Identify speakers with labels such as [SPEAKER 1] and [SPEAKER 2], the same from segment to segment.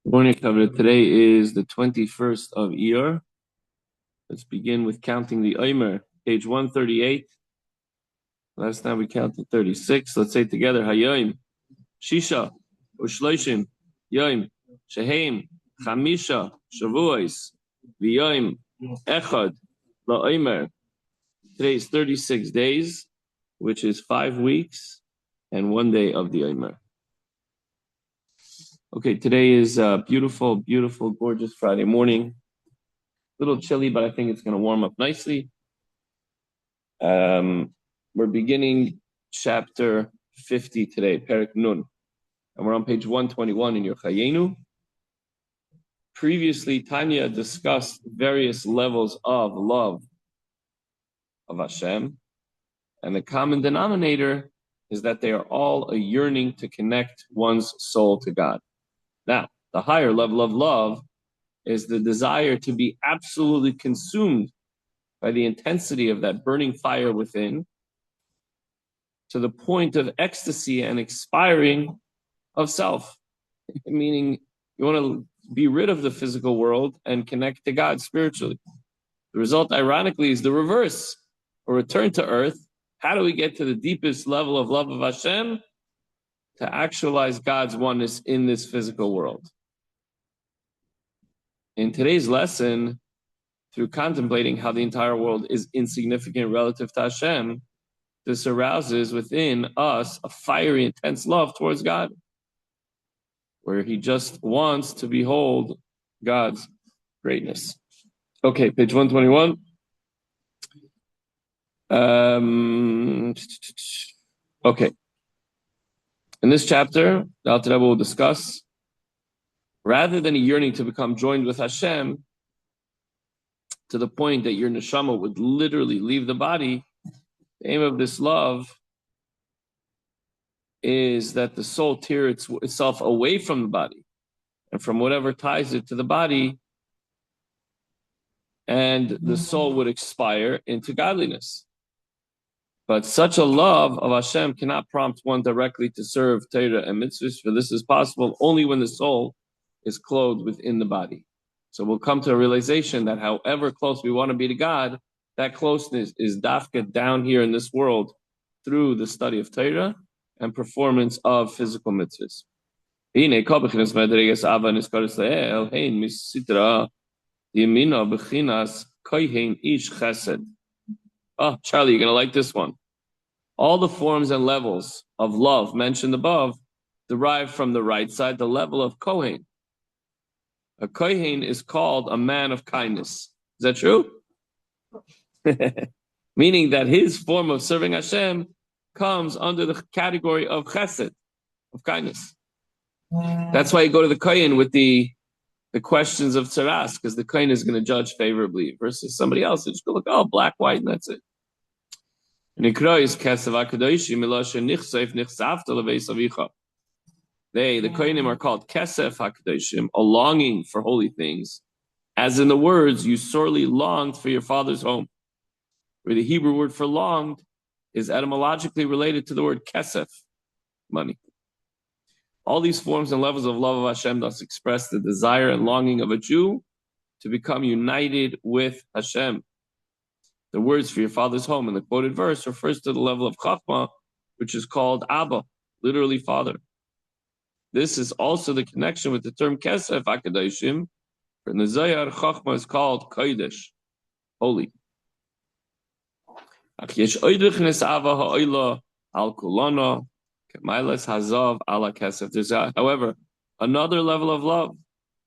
[SPEAKER 1] Good morning, Kavod. Today is the 21st of Iyar. Let's begin with counting the Omer, page 138. Last time we counted 36. Let's say together, Hayoim, Shisha, Ushloishim, Yoim, Sheheim, Chamisha, Shavuos, V'yoim, Echad, LaOmer. Today is 36 days, which is 5 weeks and 1 day of the Omer. Okay, today is a beautiful, beautiful, gorgeous Friday morning. A little chilly, but I think it's going to warm up nicely. We're beginning chapter 50 today, Perek Nun, and we're on page 121 in your Chayenu. Previously, Tanya discussed various levels of love of Hashem, and the common denominator is that they are all a yearning to connect one's soul to God. Now, the higher level of love is the desire to be absolutely consumed by the intensity of that burning fire within, to the point of ecstasy and expiring of self. Meaning, you want to be rid of the physical world and connect to God spiritually. The result, ironically, is the reverse, a return to earth. How do we get to the deepest level of love of Hashem? To actualize God's oneness in this physical world. In today's lesson, through contemplating how the entire world is insignificant relative to Hashem, this arouses within us a fiery, intense love towards God, where he just wants to behold God's greatness. Okay, page 121. Okay. In this chapter, the Alter Rebbe will discuss, rather than a yearning to become joined with Hashem, to the point that your neshama would literally leave the body, the aim of this love is that the soul tear itself away from the body and from whatever ties it to the body, and the soul would expire into godliness. But such a love of Hashem cannot prompt one directly to serve Torah and mitzvahs, for this is possible only when the soul is clothed within the body. So we'll come to a realization that however close we want to be to God, that closeness is dafka down here in this world through the study of Torah and performance of physical mitzvahs. Oh, Charlie, you're going to like this one. All the forms and levels of love mentioned above derive from the right side, the level of Kohen. A Kohen is called a man of kindness. Is that true? Meaning that his form of serving Hashem comes under the category of chesed, of kindness. That's why you go to the Kohen with the questions of tzaras, because the Kohen is going to judge favorably versus somebody else. It's just go look, oh, black, white, and that's it. The Kohanim are called Kesef HaKadoshim, a longing for holy things, as in the words, you sorely longed for your father's home, where the Hebrew word for longed is etymologically related to the word Kesef, money. All these forms and levels of love of Hashem thus express the desire and longing of a Jew to become united with Hashem. The words for your father's home in the quoted verse refers to the level of Chachma, which is called Abba, literally father. This is also the connection with the term Kesef HaKadoshim. In the Zohar, Chachma is called Kodesh, holy. There's, however, another level of love,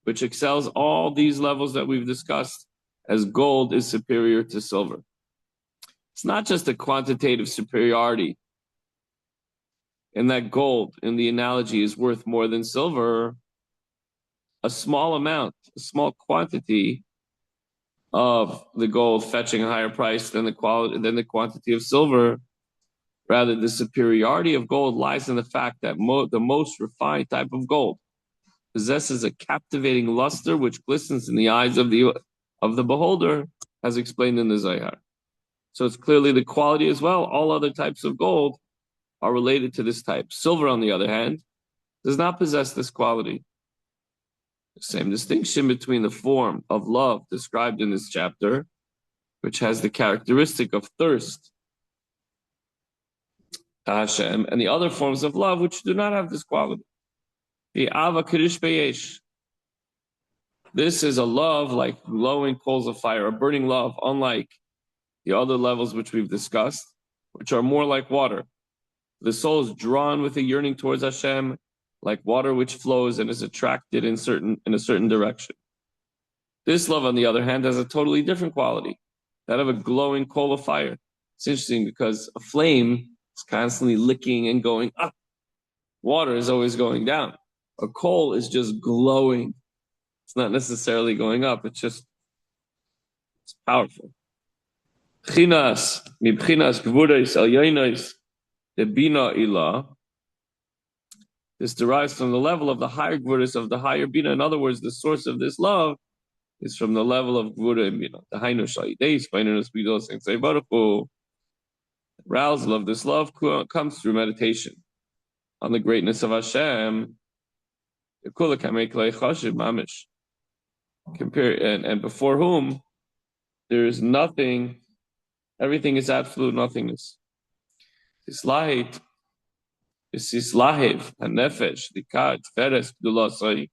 [SPEAKER 1] which excels all these levels that we've discussed, as gold is superior to silver. It's not just a quantitative superiority, in that gold, in the analogy, is worth more than silver. A small amount, a small quantity of the gold fetching a higher price than the quantity of silver. Rather, the superiority of gold lies in the fact that the most refined type of gold possesses a captivating luster which glistens in the eyes of the beholder, as explained in the Zohar. So it's clearly the quality as well. All other types of gold are related to this type. Silver, on the other hand, does not possess this quality. The same distinction between the form of love described in this chapter, which has the characteristic of thirst to Hashem, and the other forms of love which do not have this quality. The Ava Kirish Beyesh. This is a love like glowing coals of fire, a burning love, unlike the other levels which we've discussed, which are more like water. The soul is drawn with a yearning towards Hashem, like water which flows and is attracted in a certain direction. This love, on the other hand, has a totally different quality, that of a glowing coal of fire. It's interesting because a flame is constantly licking and going up. Water is always going down. A coal is just glowing. It's not necessarily going up. It's powerful. Chinas, mibchinas gvurais el yoinos debina ilah. This derives from the level of the higher gvuras of the higher bina. In other words, the source of this love is from the level of gvura and bina. The hainu shayideis baininus bidos and seibaruchu. Arousal of this love comes through meditation on the greatness of Hashem. And before whom there is nothing, everything is absolute nothingness. Islahiv, hanefesh, dikat, feres, gdulasai,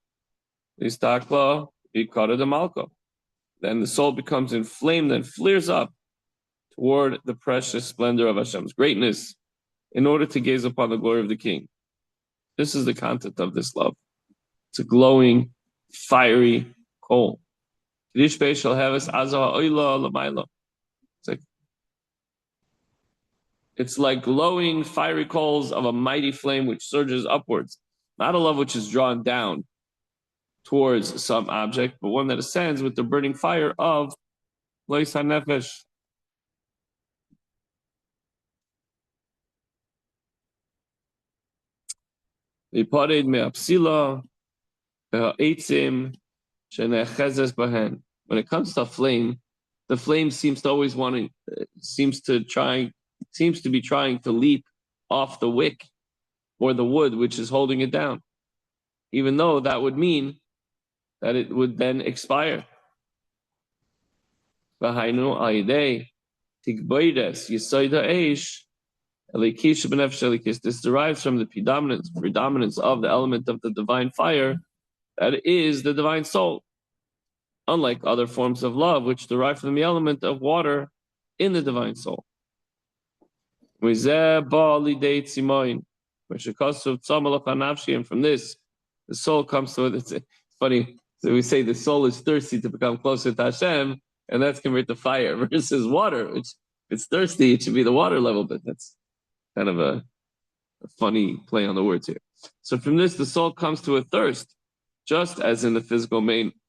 [SPEAKER 1] istakla, ikara de malko. Then the soul becomes inflamed and flares up toward the precious splendor of Hashem's greatness in order to gaze upon the glory of the King. This is the content of this love. It's a glowing, fiery coal. It's like glowing, fiery coals of a mighty flame which surges upwards. Not a love which is drawn down towards some object, but one that ascends with the burning fire of Lois HaNefesh. When it comes to a flame, the flame seems to be trying to leap off the wick or the wood which is holding it down, even though that would mean that it would then expire. This derives from the predominance of the element of the divine fire, that is the divine soul, unlike other forms of love which derive from the element of water in the divine soul. And from this, the soul comes to it. It's funny, so we say the soul is thirsty to become closer to Hashem, and that's compared to fire versus water, which if it's thirsty, it should be the water level, but that's kind of a funny play on the words here. So from this, the soul comes to a thirst, just as in the physical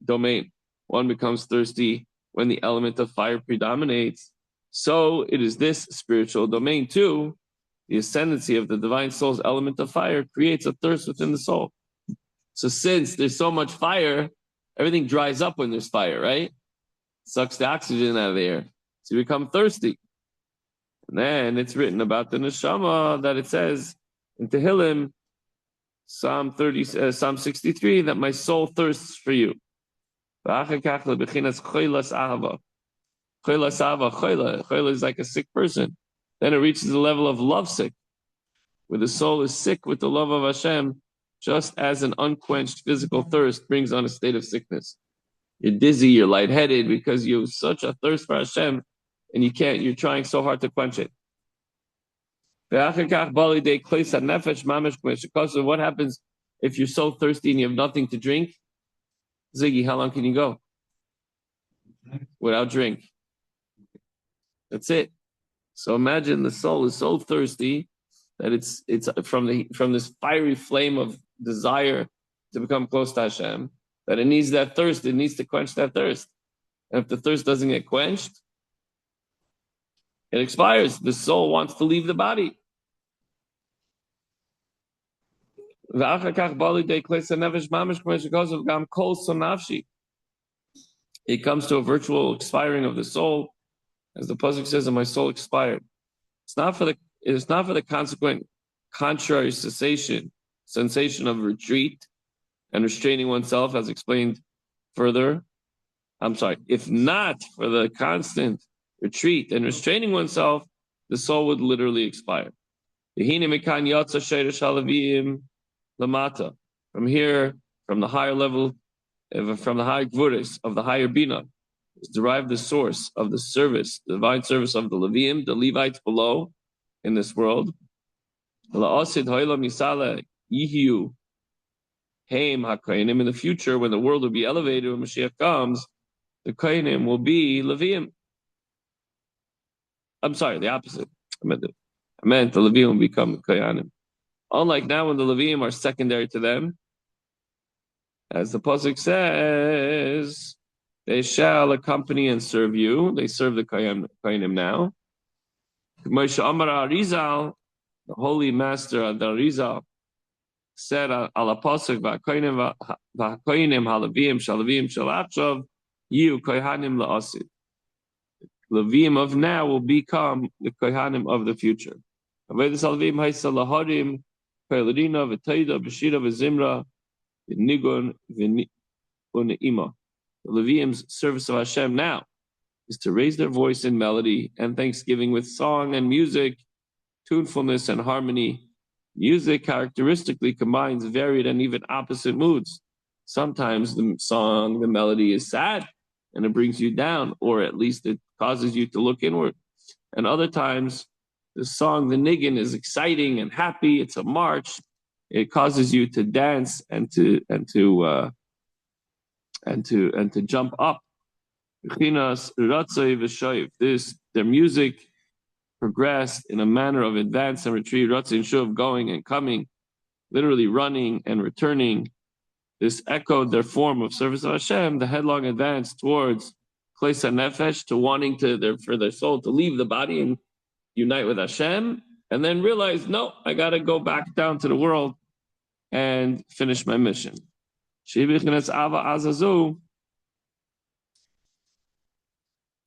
[SPEAKER 1] domain. One becomes thirsty when the element of fire predominates. So it is this spiritual domain too. The ascendancy of the divine soul's element of fire creates a thirst within the soul. So since there's so much fire, everything dries up when there's fire, right? Sucks the oxygen out of the air. So you become thirsty. And then it's written about the neshama that it says in Tehillim, Psalm 63, that my soul thirsts for you. Choila is like a sick person. Then it reaches the level of lovesick, where the soul is sick with the love of Hashem, just as an unquenched physical thirst brings on a state of sickness. You're dizzy, you're lightheaded because you have such a thirst for Hashem, and you're trying so hard to quench it. Because of what happens if you're so thirsty and you have nothing to drink? Ziggy, how long can you go without drink? That's it. So imagine the soul is so thirsty that it's from this fiery flame of desire to become close to Hashem, that it needs that thirst, it needs to quench that thirst. And if the thirst doesn't get quenched, it expires. The soul wants to leave the body. It comes to a virtual expiring of the soul, as the pasuk says, "And my soul expired." It is not for the consequent contrary sensation of retreat and restraining oneself, as explained further. If not for the constant retreat and restraining oneself, the soul would literally expire. From here, from the higher level, from the high gvuris of the higher bina, is derived the source of the service, the divine service of the Leviim, the Levites below in this world. In the future, when the world will be elevated, when Mashiach comes, the Kohanim will be Leviim. I'm sorry, the opposite. I meant the Leviim will become Kohanim. Unlike now, when the Leviim are secondary to them, as the pasuk says, they shall accompany and serve you. They serve the Kohanim now. Moshe Amar Arizal, the holy master the Arizal, said al pasuk v'hakohanim haLeviim shaLeviim shalachav you Kohanim la'asid. Leviim of now will become the Kohanim of the future. Avodas haLeviim haisa laharim koyladina v'toida b'shira v'zimra v'nigun v'ne'ima. The Leviim's service of Hashem now is to raise their voice in melody and thanksgiving with song and music, tunefulness and harmony. Music characteristically combines varied and even opposite moods. Sometimes the song, the melody is sad and it brings you down, or at least it causes you to look inward. And other times the song, the niggin, is exciting and happy. It's a march. It causes you to dance and to jump up. Their music progressed in a manner of advance and retreat, of going and coming, literally running and returning. This echoed their form of service of Hashem, the headlong advance towards Klesa Nefesh, to wanting for their soul to leave the body and unite with Hashem, and then realize, no, I got to go back down to the world and finish my mission.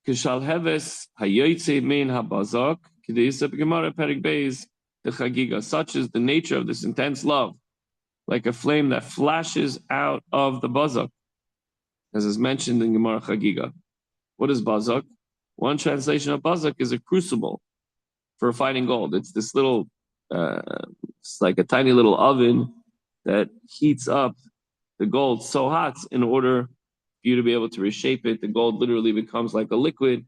[SPEAKER 1] Kishalheves hayoytze mein habazak k'deisab gemara perik beis the chagiga. Such is the nature of this intense love, like a flame that flashes out of the bazak, as is mentioned in Gemara Chagiga. What is bazak? One translation of bazak is a crucible for refining gold. It's this little, it's like a tiny little oven that heats up the gold so hot in order for you to be able to reshape it. The gold literally becomes like a liquid,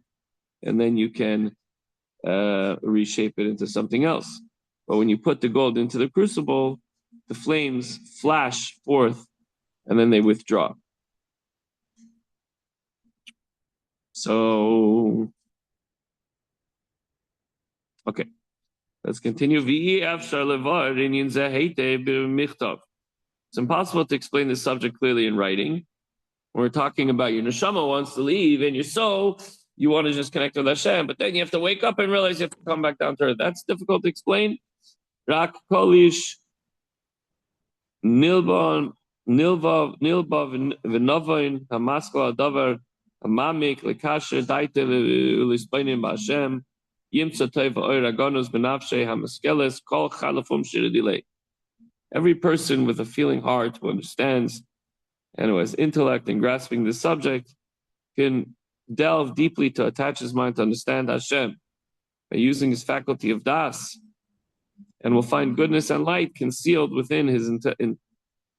[SPEAKER 1] and then you can reshape it into something else. But when you put the gold into the crucible, the flames flash forth and then they withdraw. So, okay, let's continue. It's impossible to explain this subject clearly in writing. When we're talking about your neshama wants to leave and your soul, you want to just connect with Hashem, but then you have to wake up and realize you have to come back down to earth. That's difficult to explain. Rak kolish nilva v'novain hamaskal adavar hamamik lekasher daite ulispainim b'Hashem yimtza teva oir agonos benafshe hamaskeles kol chalafum shiradilei. Every person with a feeling heart who understands and who has intellect in grasping this subject can delve deeply to attach his mind to understand Hashem by using his faculty of das, and will find goodness and light concealed within his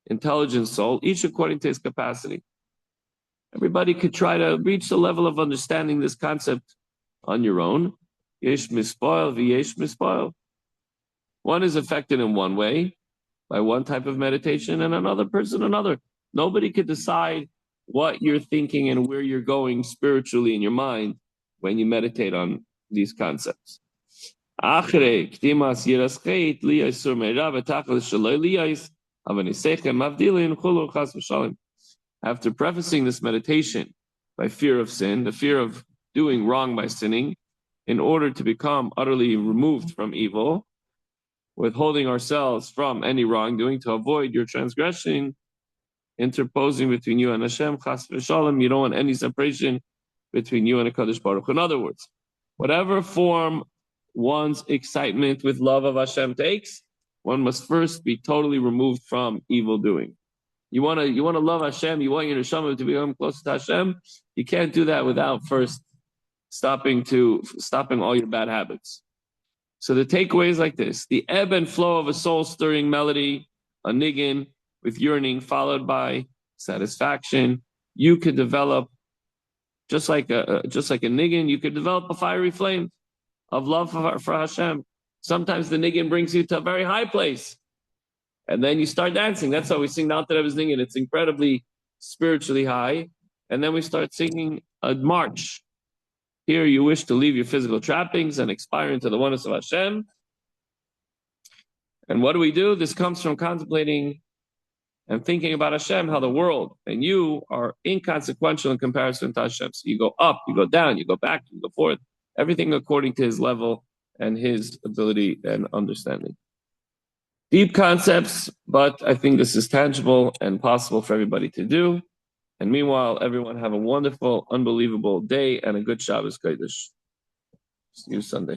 [SPEAKER 1] intelligent soul, each according to his capacity. Everybody could try to reach the level of understanding this concept on your own. Yesh mispoil v'yesh mispoil. One is affected in one way by one type of meditation, and another person another. Nobody could decide what you're thinking and where you're going spiritually in your mind when you meditate on these concepts. After prefacing this meditation by fear of sin, the fear of doing wrong by sinning, in order to become utterly removed from evil, withholding ourselves from any wrongdoing to avoid your transgression, interposing between you and Hashem, chas v'shalom, you don't want any separation between you and HaKadosh Baruch Hu. In other words, whatever form one's excitement with love of Hashem takes, one must first be totally removed from evil doing. You wanna love Hashem. You want your neshama to become closer to Hashem. You can't do that without first stopping all your bad habits. So the takeaway is like this: the ebb and flow of a soul-stirring melody, a niggin with yearning followed by satisfaction. You could develop just like a niggin. You could develop a fiery flame of love for Hashem. Sometimes the niggin brings you to a very high place, and then you start dancing. That's how we sing the Alter Rebbe's niggin. It's incredibly spiritually high, and then we start singing a march. Here you wish to leave your physical trappings and expire into the oneness of Hashem. And what do? This comes from contemplating and thinking about Hashem, how the world and you are inconsequential in comparison to Hashem. So you go up, you go down, you go back, you go forth, everything according to his level and his ability and understanding. Deep concepts, but I think this is tangible and possible for everybody to do. And meanwhile, everyone have a wonderful, unbelievable day and a good Shabbos Kodesh. See you Sunday.